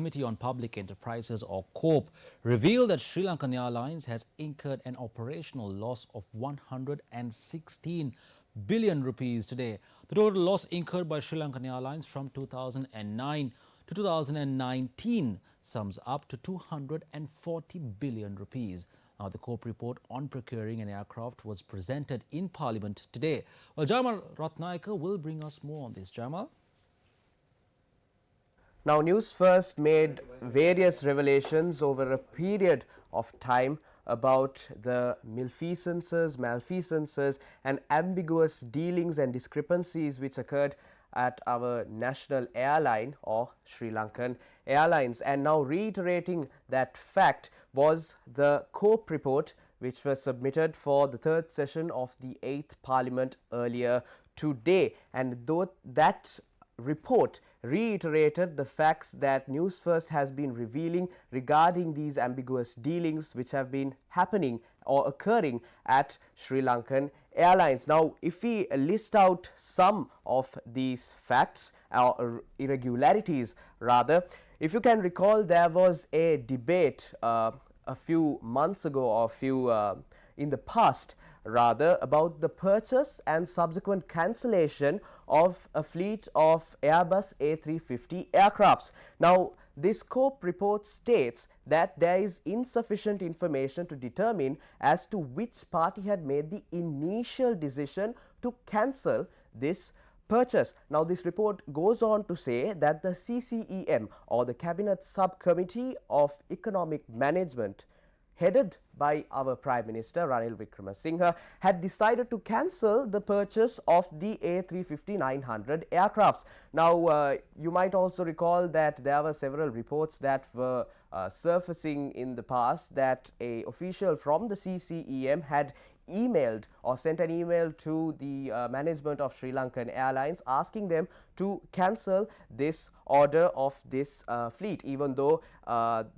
Committee on Public Enterprises or CORP revealed that SriLankan Airlines has incurred an operational loss of 116 billion rupees today. The total loss incurred by SriLankan Airlines from 2009 to 2019 sums up to 240 billion rupees. Now, the CORP report on procuring an aircraft was presented in Parliament today. Well, Jamal Ratnayaka will bring us more on this. Jamal. Now, Newsfirst made various revelations over a period of time about the malfeasances and ambiguous dealings and discrepancies which occurred at our national airline or SriLankan Airlines. And now reiterating that fact was the CORP report which was submitted for the third session of the 8th Parliament earlier today. And though that report reiterated the facts that Newsfirst has been revealing regarding these ambiguous dealings which have been happening or occurring at SriLankan Airlines. Now, if we list out some of these facts or irregularities rather, if you can recall, there was a debate a few months ago or in the past rather about the purchase and subsequent cancellation of a fleet of Airbus A350 aircrafts. Now, this CORP report states that there is insufficient information to determine as to which party had made the initial decision to cancel this purchase. Now, this report goes on to say that the CCEM or the Cabinet Subcommittee of Economic Management, headed by our Prime Minister Ranil Wickremesinghe, had decided to cancel the purchase of the A350-900 aircrafts. Now, you might also recall that there were several reports that were surfacing in the past that an official from the CCEM had emailed or sent an email to the management of SriLankan Airlines asking them to cancel this order of this fleet, even though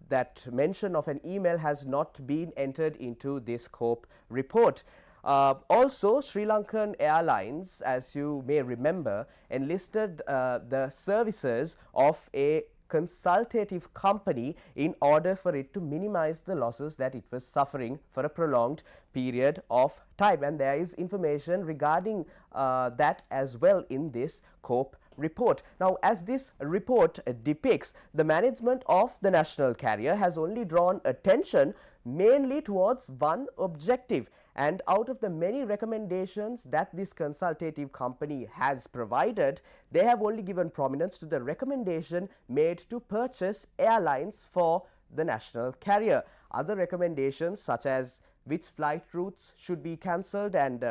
that mention of an email has not been entered into this CORP report. Also, SriLankan Airlines, as you may remember, enlisted the services of a consultative company in order for it to minimize the losses that it was suffering for a prolonged period of time. And there is information regarding that as well in this CORP report. Now, as this report depicts, the management of the national carrier has only drawn attention mainly towards one objective. And out of the many recommendations that this consultative company has provided, they have only given prominence to the recommendation made to purchase airlines for the national carrier. Other recommendations such as which flight routes should be cancelled and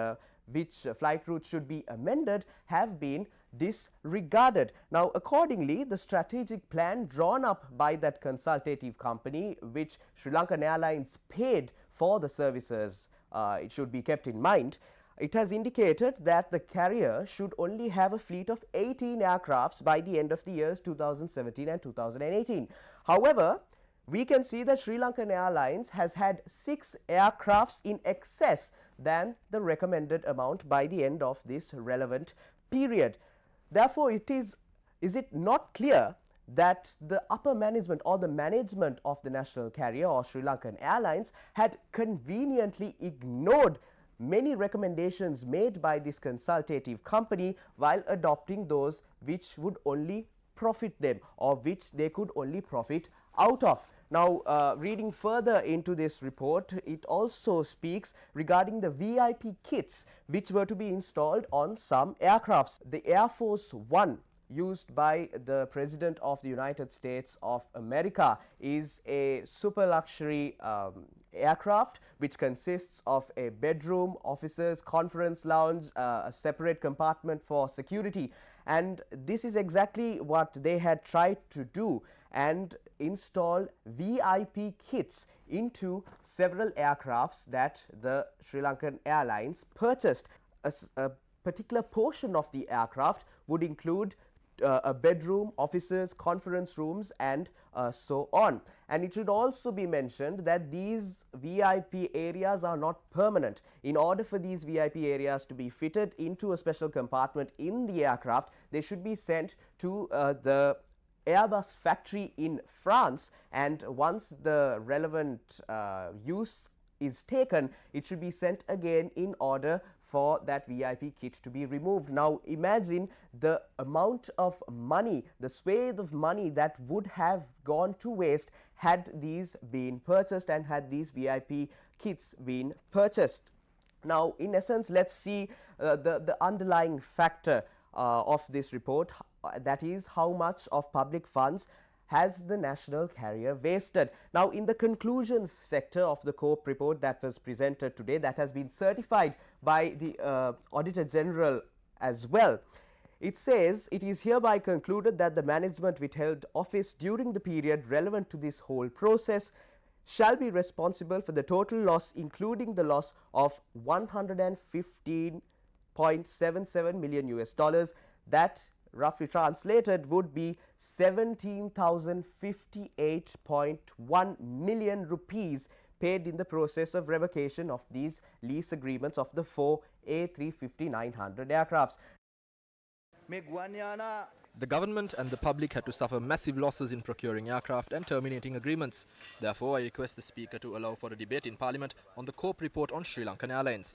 which flight routes should be amended have been disregarded. Now, accordingly, the strategic plan drawn up by that consultative company, which SriLankan Airlines paid for the services, it should be kept in mind, it has indicated that the carrier should only have a fleet of 18 aircrafts by the end of the years 2017 and 2018. However, we can see that SriLankan Airlines has had 6 aircrafts in excess than the recommended amount by the end of this relevant period. Therefore, is it not clear that the upper management or the management of the national carrier or SriLankan Airlines had conveniently ignored many recommendations made by this consultative company while adopting those which would only profit them or which they could only profit out of? Now, reading further into this report, it also speaks regarding the VIP kits which were to be installed on some aircrafts. The Air Force One, used by the President of the United States of America, is a super luxury aircraft which consists of a bedroom, officers, conference lounge, a separate compartment for security. And this is exactly what they had tried to do and install VIP kits into several aircrafts that the SriLankan Airlines purchased. A particular portion of the aircraft would include a bedroom, offices, conference rooms and so on. And it should also be mentioned that these VIP areas are not permanent. In order for these VIP areas to be fitted into a special compartment in the aircraft, they should be sent to the Airbus factory in France, and once the relevant use is taken, it should be sent again in order for that VIP kit to be removed. Now imagine the amount of money, the swathe of money that would have gone to waste had these been purchased and had these VIP kits been purchased. Now, in essence, let's see the underlying factor of this report, that is how much of public funds has the national carrier wasted. Now, in the conclusions sector of the COPE report that was presented today, that has been certified by the Auditor General as well, it says it is hereby concluded that the management which held office during the period relevant to this whole process shall be responsible for the total loss, including the loss of $115.77 million US dollars. That, roughly translated, would be 17,058.1 million rupees paid in the process of revocation of these lease agreements of the 4 A350-900 aircrafts. The government and the public had to suffer massive losses in procuring aircraft and terminating agreements. Therefore, I request the Speaker to allow for a debate in Parliament on the COPE report on SriLankan Airlines.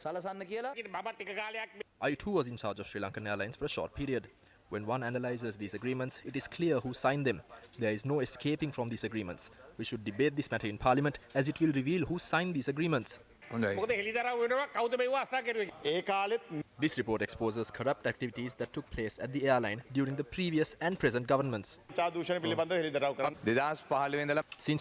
I too was in charge of SriLankan Airlines for a short period. When one analyses these agreements, it is clear who signed them. There is no escaping from these agreements. We should debate this matter in Parliament as it will reveal who signed these agreements. This report exposes corrupt activities that took place at the airline during the previous and present governments. Since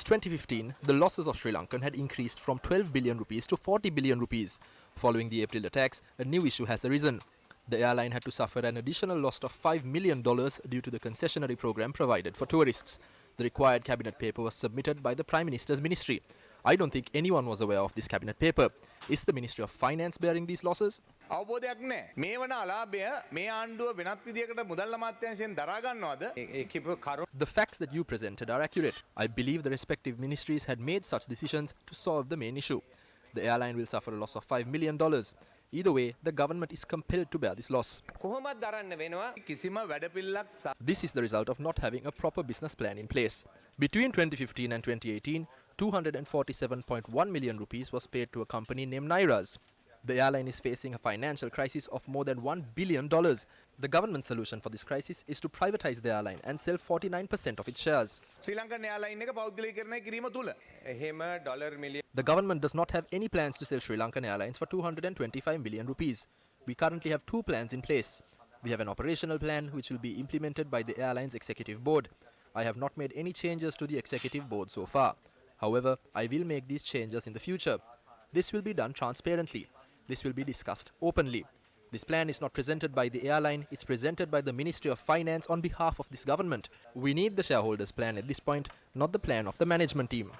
2015, the losses of Sri Lankan had increased from 12 billion rupees to 40 billion rupees. Following the April attacks, a new issue has arisen. The airline had to suffer an additional loss of $5 million due to the concessionary program provided for tourists. The required cabinet paper was submitted by the Prime Minister's ministry. I don't think anyone was aware of this cabinet paper. Is the Ministry of Finance bearing these losses? The facts that you presented are accurate. I believe the respective ministries had made such decisions to solve the main issue. The airline will suffer a loss of $5 million. Either way, the government is compelled to bear this loss. This is the result of not having a proper business plan in place. Between 2015 and 2018, 247.1 million rupees was paid to a company named Nairas. The airline is facing a financial crisis of more than $1 billion. The government's solution for this crisis is to privatize the airline and sell 49% of its shares. The government does not have any plans to sell Sri Lankan Airlines for 225 million rupees. We currently have two plans in place. We have an operational plan which will be implemented by the airline's executive board. I have not made any changes to the executive board so far. However, I will make these changes in the future. This will be done transparently. This will be discussed openly. This plan is not presented by the airline, it's presented by the Ministry of Finance on behalf of this government. We need the shareholders' plan at this point, not the plan of the management team.